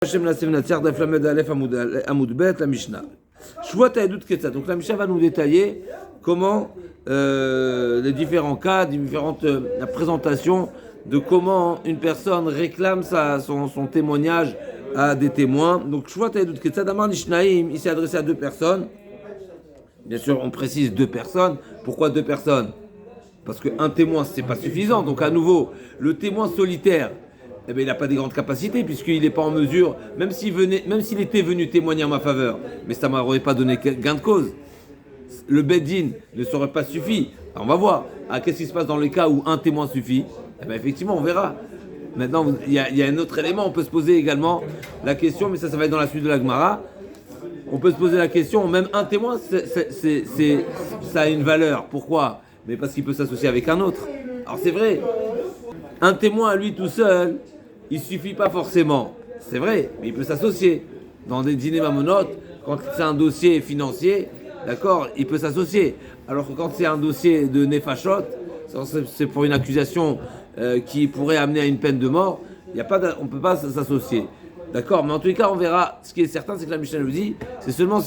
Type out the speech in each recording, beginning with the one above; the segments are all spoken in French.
Hashem la Sevnatiar d'Aflamed Aleph Amoud Bet, la Mishnah. Shvuat Haedut Ketzat. Donc la Mishnah va nous détailler comment les différents cas, la présentation de comment une personne réclame son témoignage à des témoins. Donc Shvuat Haedut Ketzat, Amar Nishnaim, il s'est adressé à deux personnes. Bien sûr, on précise deux personnes. Pourquoi deux personnes? Parce qu'un témoin, c'est pas suffisant. Donc à nouveau, le témoin solitaire, eh bien, il n'a pas des grandes capacités puisqu'il n'est pas en mesure, même s'il était venu témoigner en ma faveur, mais ça ne m'aurait pas donné gain de cause. Le Beddin ne serait pas suffi. Alors, on va voir. Qu'est-ce qui se passe dans les cas où un témoin suffit? Eh bien, effectivement, on verra. Maintenant, il y a un autre élément. On peut se poser également la question, mais ça va être dans la suite de la Gemara. On peut se poser la question, même un témoin, ça a une valeur. Pourquoi? Mais parce qu'il peut s'associer avec un autre. Alors c'est vrai, un témoin à lui tout seul, il suffit pas forcément. C'est vrai, mais il peut s'associer. Dans des dîners mamonotes, quand c'est un dossier financier, d'accord, il peut s'associer. Alors que quand c'est un dossier de nefashot, c'est pour une accusation qui pourrait amener à une peine de mort, on ne peut pas s'associer. D'accord, mais en tous les cas, on verra. Ce qui est certain, c'est que la Mishnah nous dit, c'est seulement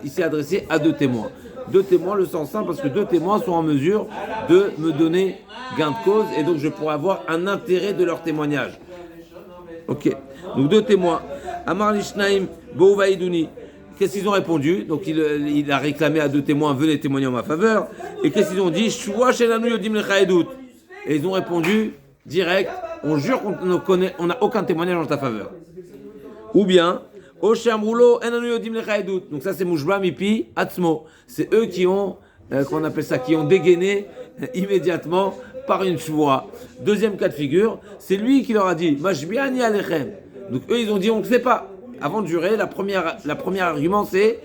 il s'est adressé à deux témoins. Deux témoins, le sens simple, parce que deux témoins sont en mesure de me donner gain de cause, et donc je pourrais avoir un intérêt de leur témoignage. Ok, donc deux témoins. Amar Lishnaim, Bouvaïdouni. Qu'est-ce qu'ils ont répondu? Donc il a réclamé à deux témoins, venez témoigner en ma faveur. Et qu'est-ce qu'ils ont dit? Shua Shelanu Yodim Lechaedut. Et ils ont répondu direct, on jure qu'on n'a aucun témoignage en ta faveur. Ou bien, Oshamrulo Enanu Yodim Lechaedut. Donc ça c'est Mouchba Mipi Atzmo. C'est eux qui ont, qu'on appelle ça, qui ont dégainé immédiatement par une choix. Deuxième cas de figure, c'est lui qui leur a dit Mashbiani Alechem. Donc eux ils ont dit on ne sait pas. Avant de jurer, la première argument c'est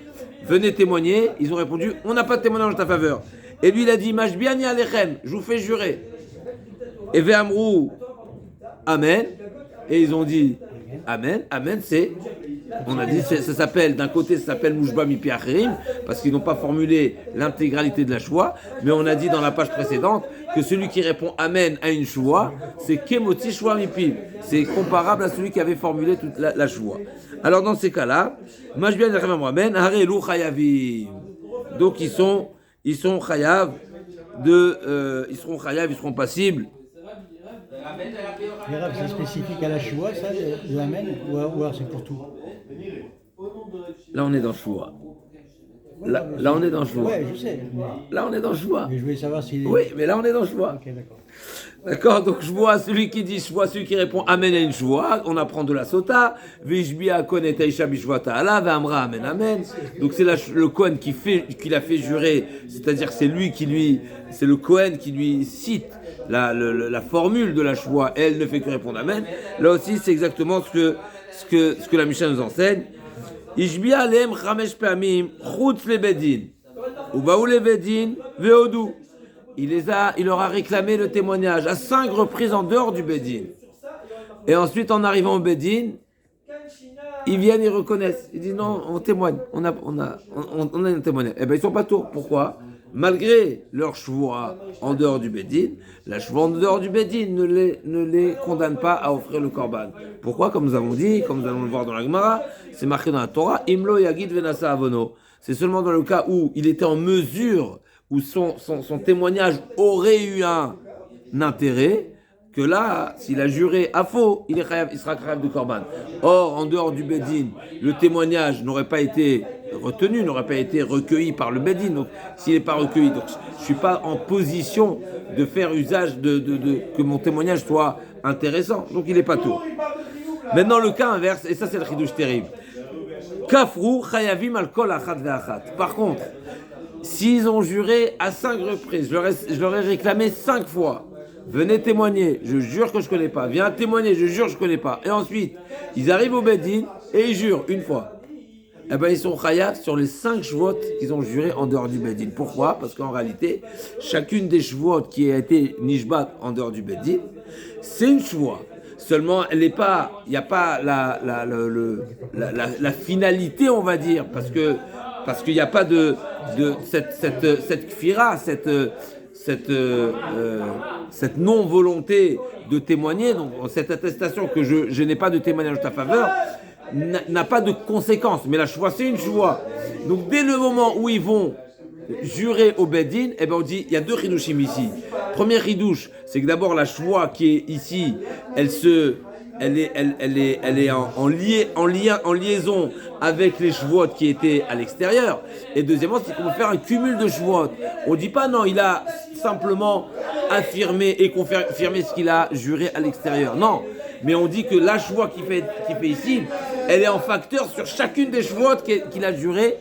venez témoigner. Ils ont répondu on n'a pas de témoignage en ta faveur. Et lui il a dit Mashbiani Alechem, je vous fais jurer. Et Ve'amrou Amen. Et ils ont dit Amen. Amen c'est, on a dit ça s'appelle, d'un côté ça s'appelle Mouchba Mipi Acherim parce qu'ils n'ont pas formulé l'intégralité de la choix, mais on a dit dans la page précédente que celui qui répond Amen à une choix, c'est Kemoti Choua Mipi. C'est comparable à celui qui avait formulé toute la choix. Alors dans ces cas-là, Mashbian Alechem Amen, Harelu Chayavim. Donc ils seront chayav ils seront passibles. C'est spécifique à la choua, ça, de Amen, ou alors c'est pour tout? Là, on est dans choua. Là, on est dans choua. Ouais, je sais. Là, on est dans choua. Mais je voulais savoir si. Oui, mais là, on est dans choua. Ok, d'accord. D'accord, donc je vois celui qui dit choua, celui qui répond Amen à une choua, on apprend de la sota. Vishbia Kon et Taisha Bishwa Ta'ala, Vamra Amen Amen. Donc c'est le Kohen qui l'a fait jurer, c'est-à-dire que c'est le Kohen qui lui cite la formule de la choix, elle ne fait que répondre Amen. Là aussi, c'est exactement ce que la Mishnah nous enseigne. Ishbia Alem Chamesh Pamim, Chutz le Bedin, Ubaou le Bedin, Veodu. Il leur a réclamé le témoignage à 5 reprises en dehors du Bedin. Et ensuite, en arrivant au Bedin, ils viennent, ils reconnaissent. Ils disent non, on témoigne, on a un témoignage. Eh bien, ils sont pas tours. Pourquoi? Malgré leur choix en dehors du Bedin, la choix en dehors du Bedin ne les condamne pas à offrir le korban. Pourquoi? Comme nous avons dit, comme nous allons le voir dans la Gemara, c'est marqué dans la Torah, Imlo Yagid Venasa Avono. C'est seulement dans le cas où il était en mesure, où son témoignage aurait eu un intérêt, que là, s'il a juré à faux, il sera chayav de korban. Or, en dehors du Bedin, le témoignage n'aurait pas été retenu, n'aurait pas été recueilli par le Bedin. Donc, s'il n'est pas recueilli, donc je ne suis pas en position de faire usage que mon témoignage soit intéressant. Donc, il n'est pas tout. Maintenant, le cas inverse, et ça, c'est le chidouche terrible. Kafrou chayavim al kol achat ve'achat. Par contre, s'ils ont juré à 5 reprises, je leur ai réclamé 5 fois. Venez témoigner, je jure que je ne connais pas. Viens témoigner, je jure que je ne connais pas. Et ensuite, ils arrivent au Bedin et ils jurent une fois. Eh bien, ils sont chayav sur les 5 shvuot qu'ils ont juré en dehors du Bedin. Pourquoi? Parce qu'en réalité, chacune des shvuot qui a été nishbat en dehors du Bedin, c'est une shvuah. Seulement, il n'y a pas la finalité, on va dire, parce qu'il n'y a pas de cette kfira, cette non-volonté de témoigner, donc cette attestation que je n'ai pas de témoignage en ta faveur, n'a pas de conséquences. Mais la choix, c'est une choix. Donc dès le moment où ils vont jurer au Bedin, eh ben on dit, il y a deux ridouchim ici. Premier ridouche, c'est que d'abord la choix qui est ici, elle est en liaison avec les chevaux qui étaient à l'extérieur. Et deuxièmement, c'est qu'on va faire un cumul de chevaux. On dit pas non, il a simplement affirmé et confirmé ce qu'il a juré à l'extérieur. Non, mais on dit que la choix qu'il fait ici, elle est en facteur sur chacune des chevaux qu'il a juré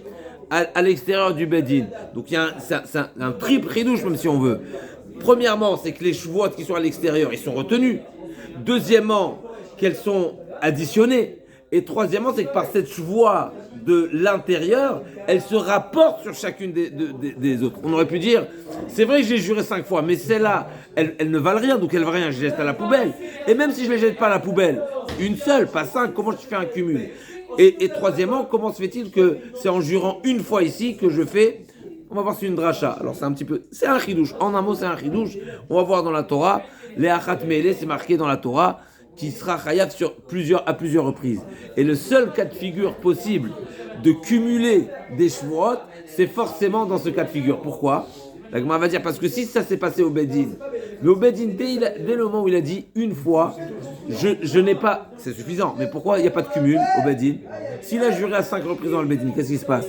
à l'extérieur du Bedin. Donc il y a un triple ridouche, même si on veut. Premièrement, c'est que les chevaux qui sont à l'extérieur, ils sont retenus. Deuxièmement, qu'elles sont additionnées. Et troisièmement, c'est que par cette voie de l'intérieur, elle se rapporte sur chacune des autres. On aurait pu dire, c'est vrai que j'ai juré 5 fois, mais celles-là, elles ne valent rien, donc elles valent rien, je les jette à la poubelle. Et même si je ne les jette pas à la poubelle, une seule, pas 5, comment je fais un cumul ? Et troisièmement, comment se fait-il que c'est en jurant une fois ici que je fais, on va voir si c'est une dracha. Alors c'est un chidouche. En un mot, c'est un chidouche. On va voir dans la Torah, les achat me'ele, c'est marqué dans la Torah, qui sera chayav à plusieurs reprises. Et le seul cas de figure possible de cumuler des shvuot, c'est forcément dans ce cas de figure. Pourquoi ? La Gemara va dire, parce que si ça s'est passé au Bedin, mais au Bedin, dès le moment où il a dit une fois, je n'ai pas, c'est suffisant, mais pourquoi il n'y a pas de cumul au Bedin ? S'il a juré à 5 reprises dans le Bedin, qu'est-ce qui se passe ?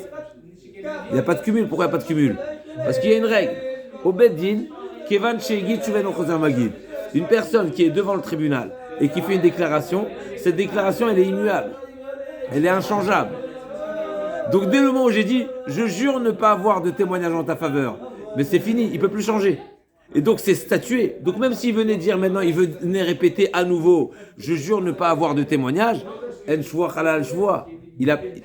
Il n'y a pas de cumul. Pourquoi il n'y a pas de cumul ? Parce qu'il y a une règle. Au Bedin, Kevan Sheigit Shuven Ochozer Magid. Une personne qui est devant le tribunal et qui fait une déclaration, cette déclaration, elle est immuable. Elle est inchangeable. Donc dès le moment où j'ai dit, je jure ne pas avoir de témoignage en ta faveur, mais c'est fini, il ne peut plus changer. Et donc c'est statué. Donc même s'il venait dire maintenant, il venait répéter à nouveau, je jure ne pas avoir de témoignage, en shvoa halal shvoa.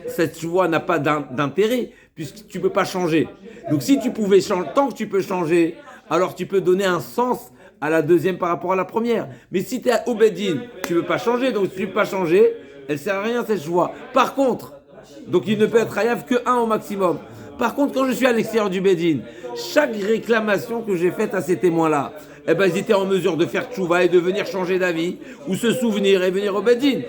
Cette shvoa n'a pas d'intérêt, puisque tu ne peux pas changer. Donc si tu pouvais changer, tant que tu peux changer, alors tu peux donner un sens à la deuxième par rapport à la première. Mais si tu es au Bedin, tu ne peux pas changer, donc si tu ne peux pas changer, elle ne sert à rien cette shvoa. Par contre, donc il ne peut être hayav que un au maximum. Par contre, quand je suis à l'extérieur du Bedin, chaque réclamation que j'ai faite à ces témoins-là, eh ben, ils étaient en mesure de faire tchouva et de venir changer d'avis, ou se souvenir et venir au Bedin.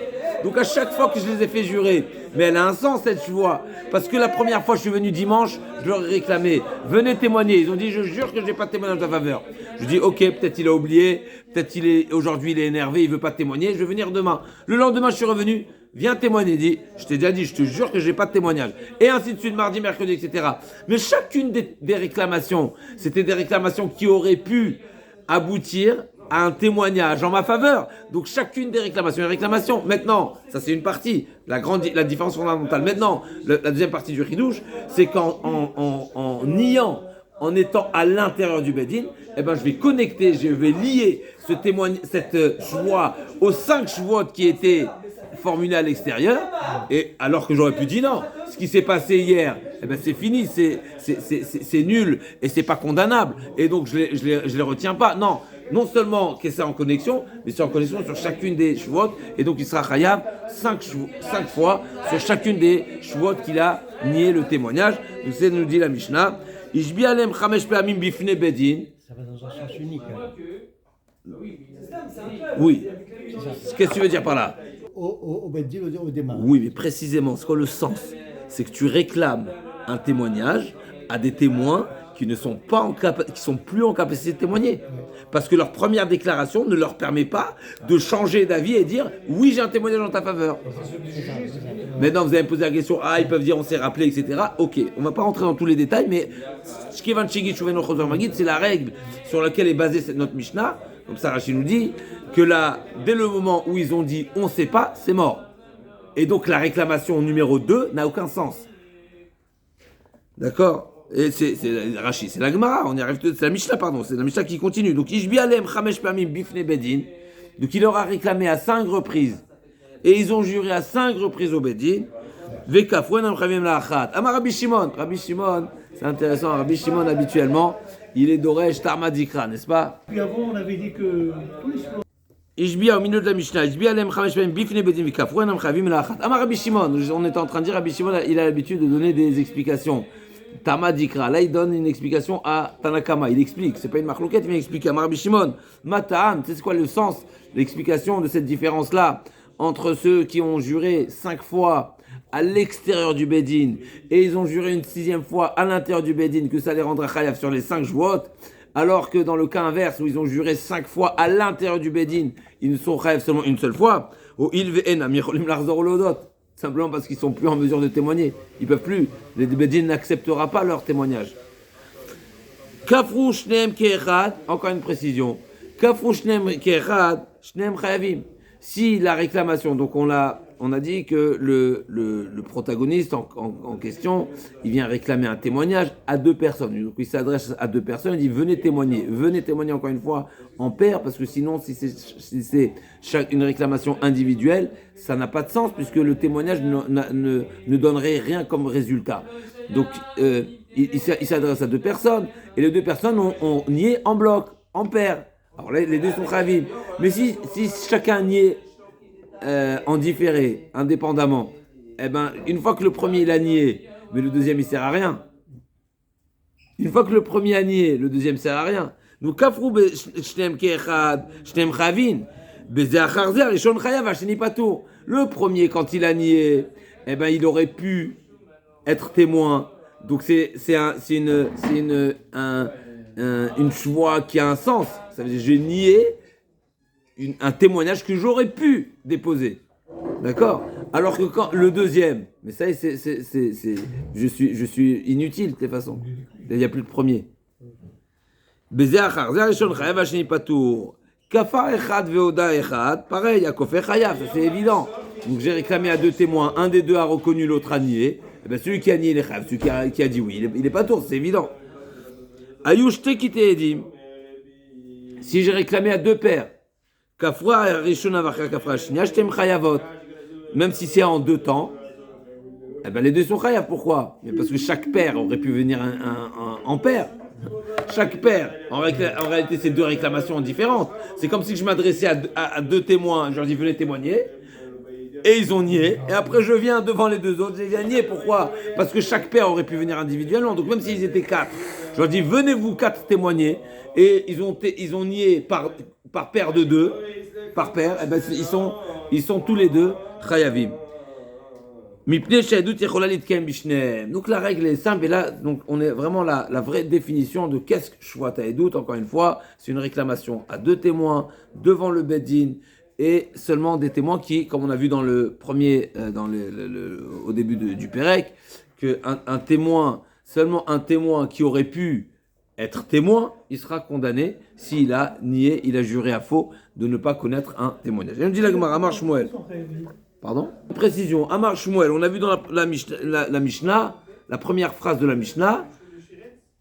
Donc à chaque fois que je les ai fait jurer, mais elle a un sens cette tchouva, parce que la première fois je suis venu dimanche, je leur ai réclamé, venez témoigner. Ils ont dit, je jure que je n'ai pas de témoignage en ta faveur. Je dis, ok, peut-être il a oublié, peut-être aujourd'hui il est énervé, il ne veut pas témoigner, je vais venir demain. Le lendemain je suis revenu, viens témoigner, dit, je t'ai déjà dit, je te jure que je n'ai pas de témoignage. Et ainsi de suite, mardi, mercredi, etc. Mais chacune des réclamations, c'était des réclamations qui auraient pu aboutir à un témoignage en ma faveur. Donc chacune des réclamations est réclamation. Maintenant, ça c'est une partie, la différence fondamentale. Maintenant, la deuxième partie du ridouche, c'est qu'en niant, en étant à l'intérieur du Bedin, eh ben, je vais connecter, je vais lier cette joie aux 5 chevaux qui étaient formulés à l'extérieur, et alors que j'aurais pu dire non, ce qui s'est passé hier, eh ben, c'est fini, c'est nul, et c'est pas condamnable, et donc je les retiens pas. Non seulement que c'est en connexion, mais c'est en connexion sur chacune des chevaux, et donc il sera chayav 5 fois sur chacune des chevaux qu'il a nié le témoignage. Donc c'est nous dit la Mishnah. Ishbi alem chamesh pe'amim bifne bedin. Ça va dans un sens unique. Hein. Oui. Qu'est-ce que tu veux dire par là? Au Bedin, au démarrage. Oui, mais précisément, c'est quoi le sens? C'est que tu réclames un témoignage à des témoins qui ne sont pas qui sont plus en capacité de témoigner. Parce que leur première déclaration ne leur permet pas de changer d'avis et dire oui, j'ai un témoignage en ta faveur. Maintenant, vous allez me poser la question, ils peuvent dire on s'est rappelé, etc. Ok, on ne va pas rentrer dans tous les détails, mais c'est la règle sur laquelle est basée notre Mishnah. Comme ça, Rachid nous dit que là, dès le moment où ils ont dit on ne sait pas, c'est mort. Et donc la réclamation numéro 2 n'a aucun sens. D'accord? Et c'est Rachid, c'est la Gemara, on y arrive, c'est la Mishnah, pardon, c'est la Mishnah qui continue. Donc, Ishbi alem chamesh pamim bifne bedin. Donc, il leur a réclamé à 5 reprises. Et ils ont juré à 5 reprises au bedin. Vekafouen am chavim la achat. Amar Rabbi Shimon. Rabbi Shimon, c'est intéressant, Rabbi Shimon, habituellement, il est d'Oresh Tarmadikra, n'est-ce pas? Puis avant, on avait dit que tous les soirs. Ishbi au milieu de la Mishnah. Ishbi alem chamesh pamim bifne bedin. Vekafouen am chavim la achat. Amar Rabbi Shimon. On était en train de dire, Rabbi Shimon, il a l'habitude de donner des explications Tama Dikra. Là, il donne une explication à Tanakama. Il explique. C'est pas une marloquette, mais il explique à Rabbi Shimon. Matam, tu sais quoi le sens, l'explication de cette différence-là entre ceux qui ont juré 5 fois à l'extérieur du Bédine et ils ont juré une 6e fois à l'intérieur du Bédine que ça les rendra chayav sur les 5 jouot, alors que dans le cas inverse où ils ont juré 5 fois à l'intérieur du Bédine, ils ne sont chayav seulement une seule fois. Ou il ve'en amicholim larzor lodot. Simplement parce qu'ils sont plus en mesure de témoigner. Ils peuvent plus. Le Bédine n'acceptera pas leur témoignage. Kafru shneem ke'echad. Encore une précision. Kafru shneem ke'echad. Shneem chayavim. Si la réclamation, donc on a dit que le protagoniste en question, il vient réclamer un témoignage à 2 personnes. Donc il s'adresse à 2 personnes, il dit venez témoigner encore une fois en paire, parce que sinon si c'est une réclamation individuelle, ça n'a pas de sens puisque le témoignage ne donnerait rien comme résultat. Donc il s'adresse à 2 personnes et les 2 personnes ont nié en bloc, en paire. Alors les 2 sont ravis. Mais si chacun niait en différé, indépendamment, eh ben, une fois que le premier il a nié, mais le deuxième il sert à rien. Une fois que le premier a nié, le deuxième sert à rien. Donc kafrou shneem ke'echad, shneem chavin, bezeachar zer, rishon chayav, hasheni patur. Le premier quand il a nié, eh ben il aurait pu être témoin. Donc c'est une choix qui a un sens. Ça veut dire j'ai nié un témoignage que j'aurais pu déposer. D'accord? Alors que quand le deuxième, mais ça je suis inutile de toute façon. Il n'y a plus de premier. Kafar echad veoda echad, pareil, à kofer chayav, ça c'est évident. Donc j'ai réclamé à 2 témoins, un des 2 a reconnu, l'autre a nié. Et bien celui qui a nié, il est chayav, celui qui a dit oui, il est pas tour, c'est évident. Ayush tekite edim. Si j'ai réclamé à 2 pères, kafra rishona vachar kafra shnia, shtem chayavot. Même si c'est en 2 temps, eh ben les 2 sont chayav. Pourquoi? Mais parce que chaque père aurait pu venir en père. Chaque père, en réalité, c'est 2 réclamations différentes. C'est comme si je m'adressais à 2 témoins, je leur dis venez témoigner, et ils ont nié, et après je viens devant les 2 autres, j'ai viens nier. Pourquoi? Parce que chaque père aurait pu venir individuellement, donc même s'ils étaient 4, je leur dis venez vous 4 témoigner, et ils ont nié par paire de 2, par paire, et ben ils sont tous les 2 chayavim. Donc la règle est simple, et là donc on est vraiment la vraie définition de qu'est-ce que Shvuat HaEdut. Encore une fois, c'est une réclamation à 2 témoins devant le Beddin, et seulement des témoins qui, comme on a vu dans le premier, au début du Pérec, seulement un témoin qui aurait pu être témoin, il sera condamné s'il a nié, il a juré à faux de ne pas connaître un témoignage. Et on dit la Gemara, Amar Shmuel. Pardon? Précision, Amar Shmuel, on a vu dans la Mishnah, la première phrase de la Mishnah,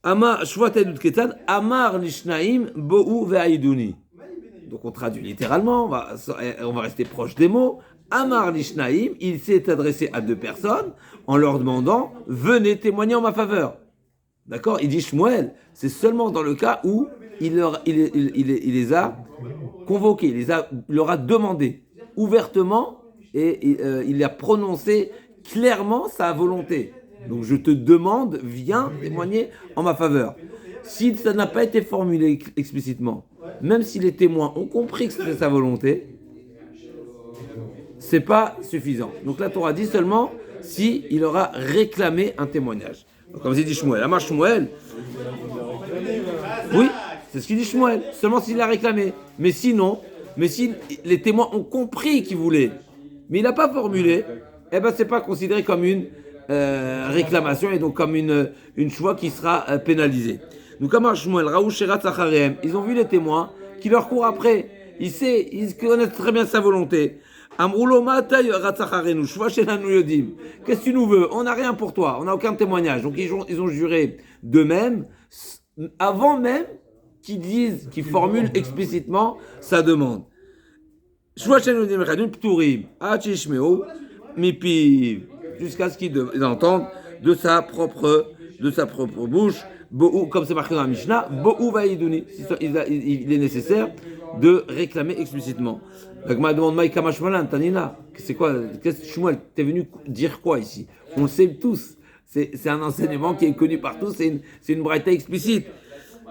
Amar Shvuat HaEdut Ketzad, Amar Lishnaim Bo'u Ve'aiduni. Donc on traduit littéralement, on va rester proche des mots. Amar Lishnaim, il s'est adressé à 2 personnes en leur demandant venez témoigner en ma faveur. D'accord? Il dit Shmuel, c'est seulement dans le cas où il les a convoqués, il leur a demandé ouvertement, et il a prononcé clairement sa volonté. Donc je te demande, viens témoigner en ma faveur. Si ça n'a pas été formulé explicitement, même si les témoins ont compris que c'était sa volonté, c'est pas suffisant. Donc la Torah dit seulement si il aura réclamé un témoignage. Donc, comme dit Shmuel, Amar Shmuel, oui, c'est ce qu'il dit Shmuel, seulement s'il l'a réclamé. Mais si les témoins ont compris qu'il voulait, mais il n'a pas formulé, eh ben c'est pas considéré comme une réclamation, et donc comme une choix qui sera pénalisée. Donc Amar Shmuel, Raou Sherat Zacharem, ils ont vu les témoins qui leur courent après. Ils connaissent très bien sa volonté. Amroulo Matay Ratzacharenu, Shvashenanu Yodim. Qu'est-ce que tu nous veux? On n'a rien pour toi, on n'a aucun témoignage. Donc ils ont juré d'eux-mêmes, avant même qu'ils formulent explicitement sa demande. Shvashenanu Yodim Rechadun Pturim, Achishmeo, Mipi, jusqu'à ce qu'ils entendent de sa propre bouche. Comme c'est marqué dans la Mishnah, Bo'u Vaïdouni. Il est nécessaire de réclamer explicitement. La Gemara demande Maï Kamashmalan, Tanina. C'est quoi? Qu'est-ce que Shmuel, t'es venu dire quoi ici? On le sait tous. C'est un enseignement qui est connu partout, c'est une braïta explicite.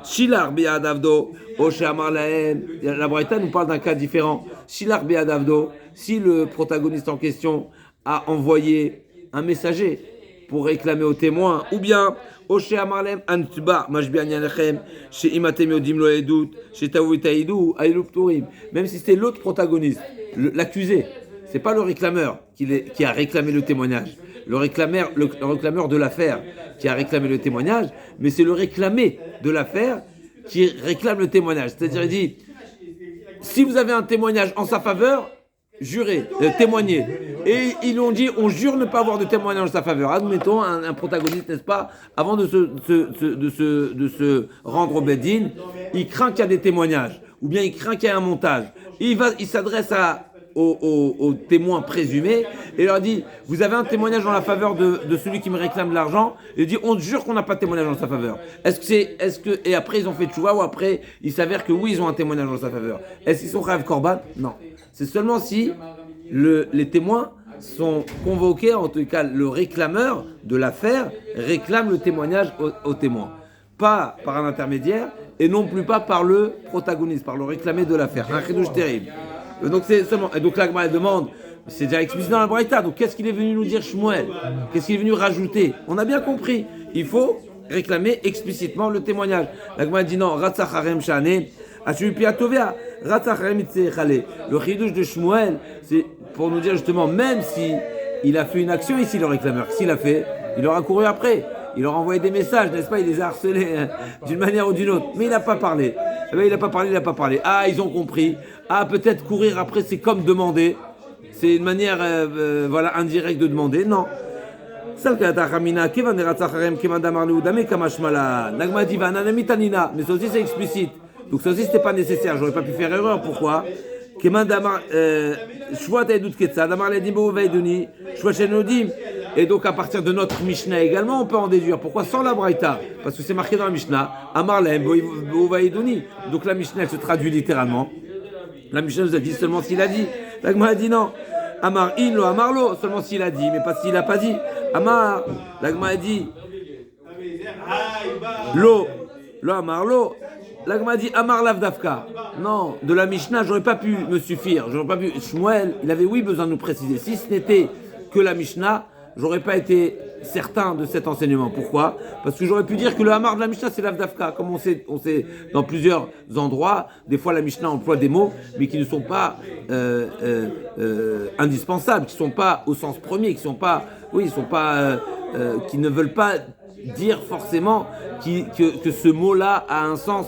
Shilar bi'adavdo, Oshe amar lahem. La braïta nous parle d'un cas différent. Shilar bi'adavdo, si le protagoniste en question a envoyé un messager pour réclamer aux témoins, ou bien Oshe amar lahem antba mashbi'an yanechem, chez imatem yodim lo edut, chez taou etaïdou, aïlou ptourim. Même si c'était l'autre protagoniste, l'accusé, c'est pas le réclameur qui a réclamé le témoignage. Le réclameur de l'affaire qui a réclamé le témoignage, mais c'est le réclamé de l'affaire qui réclame le témoignage. C'est-à-dire, il dit, si vous avez un témoignage en sa faveur, jurez, témoignez. Et ils lui ont dit, on jure ne pas avoir de témoignage en sa faveur. Admettons un protagoniste, n'est-ce pas, avant de se rendre au Beddin, il craint qu'il y a des témoignages, ou bien il craint qu'il y ait un montage. Il s'adresse aux témoins présumés et leur dit, vous avez un témoignage en la faveur de celui qui me réclame de l'argent. Il dit, on te jure qu'on n'a pas de témoignage en sa faveur. Et après ils ont fait tchouva, ou après il s'avère que oui, ils ont un témoignage en sa faveur. Est-ce qu'ils sont Chayav Korban? Non. C'est seulement si les témoins sont convoqués, en tout cas le réclameur de l'affaire réclame le témoignage aux témoins. Pas par un intermédiaire et non plus pas par le protagoniste, par le réclamé de l'affaire. Un chidouche terrible. Donc c'est seulement. Et donc là, elle demande, c'est déjà explicité dans la Braïta. Donc qu'est-ce qu'il est venu nous dire Shmuel? Qu'est-ce qu'il est venu rajouter? On a bien compris. Il faut réclamer explicitement le témoignage. La Gemara dit non. Ratzach harem shane, ashu piatovia. Ratzach harem itzechale. Le chidouche de Shmuel, c'est pour nous dire justement, même si il a fait une action ici, le réclameur, s'il a fait, il aura couru après. Il leur a envoyé des messages, n'est-ce pas? Il les a harcelés d'une manière ou d'une autre. Mais il n'a pas parlé. Eh bien, il n'a pas parlé. Ah, ils ont compris. Ah, peut-être courir après, c'est comme demander. C'est une manière indirecte de demander. Non. Mais ça aussi, c'est explicite. Donc ça aussi, c'était pas nécessaire. J'aurais pas pu faire erreur. Pourquoi? Et donc à partir de notre Mishnah également, on peut en déduire. Pourquoi sans la Braïta? Parce que c'est marqué dans la Mishnah. Amar lahem bovaiduni. Donc la Mishnah elle se traduit littéralement. La Mishnah nous a dit seulement s'il a dit. La Gemara a dit non. Amar in lo amar lo, seulement s'il a dit, mais pas s'il a pas dit. Amar, la Gemara a dit lo amar lo. La Gemara dit Amar Lavdavka. Non, de la Mishnah, j'aurais pas pu me suffire. J'aurais pas pu. Shmuel, il avait oui besoin de nous préciser. Si ce n'était que la Mishnah, j'aurais pas été certain de cet enseignement. Pourquoi? Parce que j'aurais pu dire que le Amar de la Mishnah, c'est Lavdavka. Comme on sait dans plusieurs endroits, des fois la Mishnah emploie des mots, mais qui ne sont pas indispensables, qui ne sont pas au sens premier, qui ne veulent pas dire forcément que ce mot-là a un sens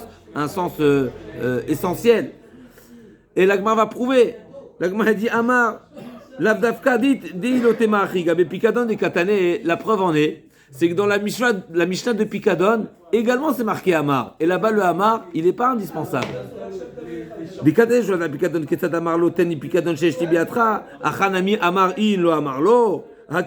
essentiel. Et l'Agma va prouver. L'Agma dit Amar, l'Avdavka dit Ilotema Achiga, mais Pikadon et Katane, la preuve en est, c'est que dans la Mishnah de Pikadon, également c'est marqué Amar. Et là-bas, le Amar, il n'est pas indispensable. Pikadon, je vois Pikadon, Ketzad Amar lo, Teni Pikadon, Sheshti Biatra, Achanami Amar in lo Amar lo,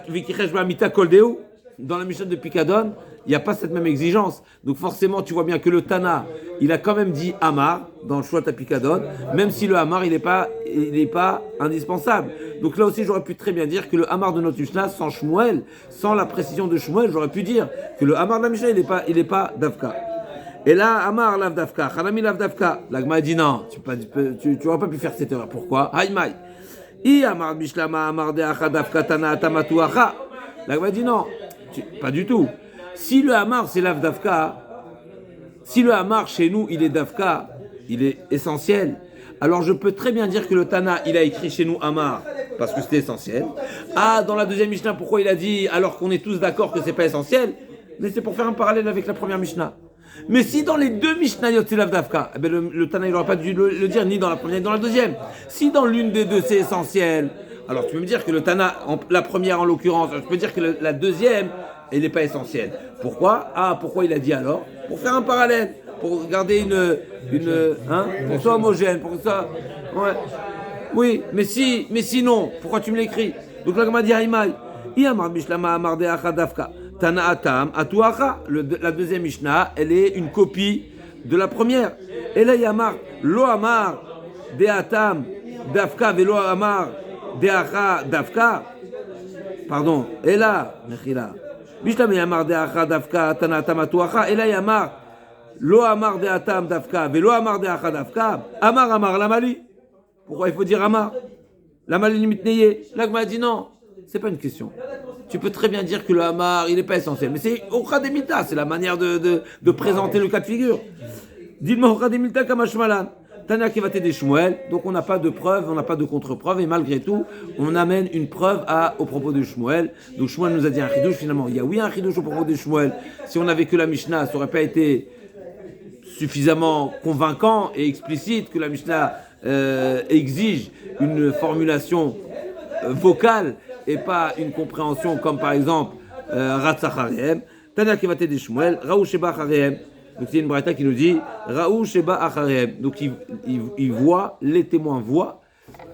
Vikichesh Bamita Koldeu. Dans la Mishnah de Pikadon, il n'y a pas cette même exigence. Donc forcément, tu vois bien que le Tana, il a quand même dit Amar dans le Shouat à Pikadon, même si le Amar, il n'est pas indispensable. Donc là aussi, j'aurais pu très bien dire que le Amar de notre Mishnah, sans Shmuel, sans la précision de Shmuel, j'aurais pu dire que le Amar de la Mishnah, il n'est pas Davka. Et là, Amar Lav Davka, Hanami Lav Davka. L'Agma dit non, tu n'aurais pas pu faire cette erreur. Pourquoi? Haïmaï. I Amar Bishlama Amar de Acha Davka Tana Atamatu Acha. L'Agma dit non. Pas du tout. Si le Hamar c'est l'Avdavka, si le Hamar chez nous il est Davka, il est essentiel, alors je peux très bien dire que le Tana il a écrit chez nous Hamar parce que c'était essentiel. Ah, dans la deuxième Mishnah, pourquoi il a dit alors qu'on est tous d'accord que c'est pas essentiel? Mais c'est pour faire un parallèle avec la première Mishnah. Mais si dans les deux Mishnayot c'est l'Avdavka, eh ben le Tana il n'aurait pas dû le dire ni dans la première ni dans la deuxième. Si dans l'une des deux c'est essentiel, alors tu peux me dire que le Tana, la première en l'occurrence, je peux dire que la deuxième, elle n'est pas essentielle. Pourquoi? Ah, pourquoi il a dit alors? Pour faire un parallèle, pour garder pour que ce soit homogène, pour que ce soit... Ouais. Oui, mais sinon, pourquoi tu me l'écris? Donc là, comme a dit Haïmaï, Iamar Bishlama Amar de Acha Davka, Tana Atam, Atuacha. La deuxième Mishnah, elle est une copie de la première. Et là, Yamar, Lo Amar de Atam, Davka, Velo Amar, Deacha Davka, pardon, et là, Bishlami Amar Deacha Dafka, Tanatam Tuacha, et là Yamar, Lo Amar Deatam Dafka, Velo Amar Deacha Dafka, Amar Lamali. Pourquoi il faut dire Amar? Lamali limite Neye. L'Agma a dit non, c'est pas une question. Tu peux très bien dire que le Hamar, il n'est pas essentiel. Mais c'est Ochra Demilta, c'est la manière de présenter le cas de figure. Dis-moi Ochra Demilta Kamashmalan. Tania Kevate des Shmuel, donc on n'a pas de preuve, on n'a pas de contre-preuve, et malgré tout, on amène une preuve au propos de Shmuel. Donc Shmuel nous a dit un chidouche, finalement. Il y a oui un chidouche au propos de Shmuel. Si on avait que la Mishnah, ça n'aurait pas été suffisamment convaincant et explicite que la Mishnah exige une formulation vocale et pas une compréhension comme par exemple Ratzacharem. Tania Kevate des Shmuel, Raou Sheba Acharem. Donc c'est une braïta qui nous dit Raou Sheba Acharem. Donc il voit, les témoins voient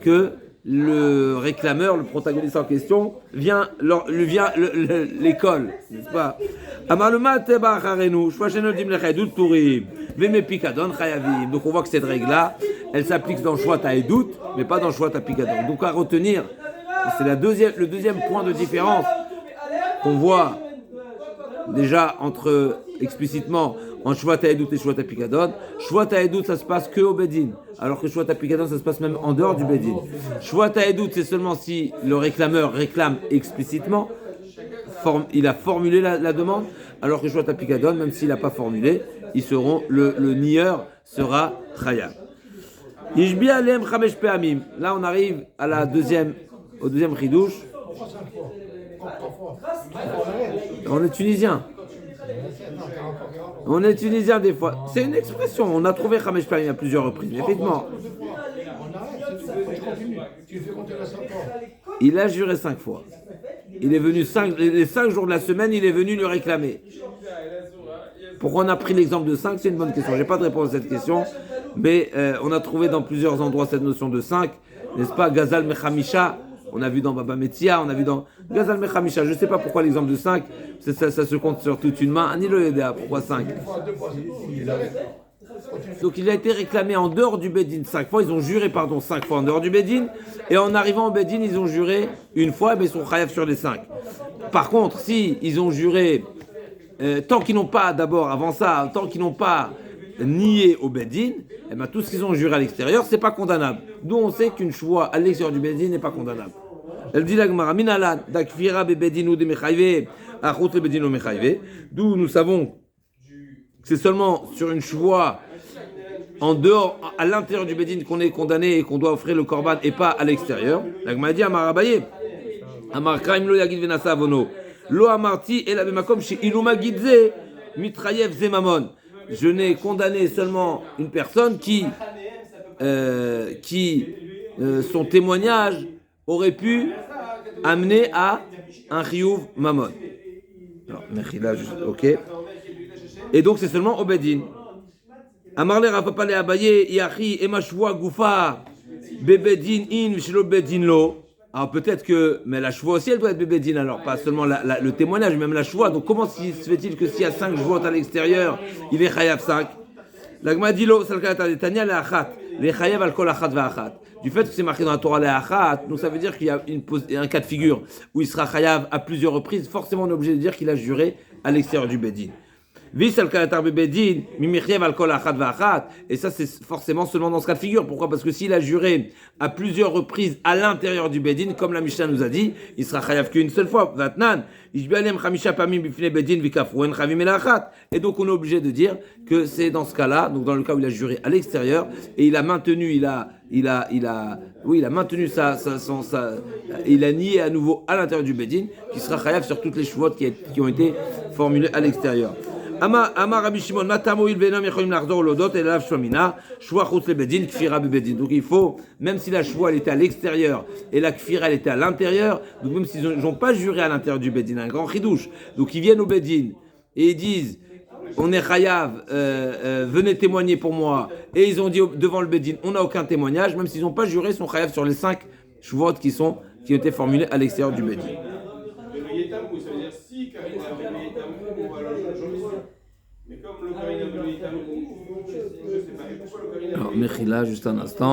que le réclameur, le protagoniste en question, vient l'école, n'est-ce pas? Donc on voit que cette règle-là, elle s'applique dans Shvat Haedut, mais pas dans Shvat HaPikadon. Donc à retenir, c'est le deuxième point de différence qu'on voit déjà explicitement en Shvat Haedut et Shvat HaPikadon. Shvat Haedut, ça se passe que au Bedin, alors que Shvat HaPikadon, ça se passe même en dehors du Bedin. Shvat Haedut, c'est seulement si le réclameur réclame explicitement, il a formulé la demande, alors que Shvat HaPikadon, même s'il n'a pas formulé, le nieur sera Chayav. Yishbi alem chamesh pe'amim. Là, on arrive au deuxième chidouche. On est tunisien. On est tunisien des fois. C'est une expression. On a trouvé chamesh pe'amim à plusieurs reprises. Effectivement. Il a juré 5 fois. Il est venu les 5 jours de la semaine, il est venu lui réclamer. Pourquoi on a pris l'exemple de 5? C'est une bonne question. Je n'ai pas de réponse à cette question, mais on a trouvé dans plusieurs endroits cette notion de 5, n'est-ce pas? Gazal Mechamisha, on a vu dans Baba Metzia, on a vu dans Gazal Mechamisha. Je ne sais pas pourquoi l'exemple de 5, ça se compte sur toute une main. Ani le Yedea, pourquoi 5? Donc il a été réclamé en dehors du Bedin 5 fois, ils ont juré 5 fois en dehors du Bedin, et en arrivant au Bedin, ils ont juré une fois, mais ils sont chayav sur les 5. Par contre, si ils ont juré, tant qu'ils n'ont pas nié au Bedin, eh ben, tout ce qu'ils ont juré à l'extérieur, c'est pas condamnable. D'où on sait qu'une choix à l'extérieur du Bedin n'est pas condamnable. Elle dit la Gemara, Minalan, dakfira be Bedinu de Mechayve, achut le Bedinu Mechayve. D'où nous savons que c'est seulement sur une choix en dehors, à l'intérieur du Bedin qu'on est condamné et qu'on doit offrir le korban et pas à l'extérieur. La Gemara dit Amar Abaye, Amar Kraim lo yagid venasa avono, lo amarti et la bemakom chez Iluma Gidze, mitrayev zemamon. Je n'ai condamné seulement une personne qui son témoignage aurait pu amener à un chiyuv mamon. Alors, mechila, ok. Et donc c'est seulement au Bedin. Amarle rapapale abaye yachi emashvoa gufa bebedin in v'shelo bedin lo. Alors peut-être que, mais la shvoa aussi elle doit être bebedin, alors pas seulement le témoignage, mais même la shvoa. Donc comment se fait-il que s'il y a 5 shvoot à l'extérieur, il est chayav 5? L'agma dit lo salkata detania le achat, le chayav al kol achat va'achat. Du fait que c'est marqué dans la Torah le achat, donc ça veut dire qu'il y a un cas de figure où il sera chayav à plusieurs reprises. Forcément on est obligé de dire qu'il a juré à l'extérieur du bedin. Et ça c'est forcément seulement dans ce cas de figure. Pourquoi? Parce que s'il a juré à plusieurs reprises à l'intérieur du Bedin, comme la Mishnah nous a dit, il sera chayav qu'une seule fois. Et donc on est obligé de dire que c'est dans ce cas-là, donc dans le cas où il a juré à l'extérieur, et il a maintenu, il a maintenu il a nié à nouveau à l'intérieur du Bedin, qui sera chayav sur toutes les shuvot qui ont été formulées à l'extérieur. Amar Rabbi Shimon, matamo il venam yecholim lachzor lodot el alav shomina, shua chutz lebedin, kfira bebedin. Donc il faut, même si la shua elle était à l'extérieur et la kfira elle était à l'intérieur, donc même s'ils n'ont pas juré à l'intérieur du bedin, un grand chidouche, donc ils viennent au bedin et ils disent, on est chayav, venez témoigner pour moi, et ils ont dit devant le bedin, on n'a aucun témoignage, même s'ils n'ont pas juré, ils sont chayav sur les 5 shuvot qui ont été formulés à l'extérieur du bedin. Alors, Mechila, juste un instant.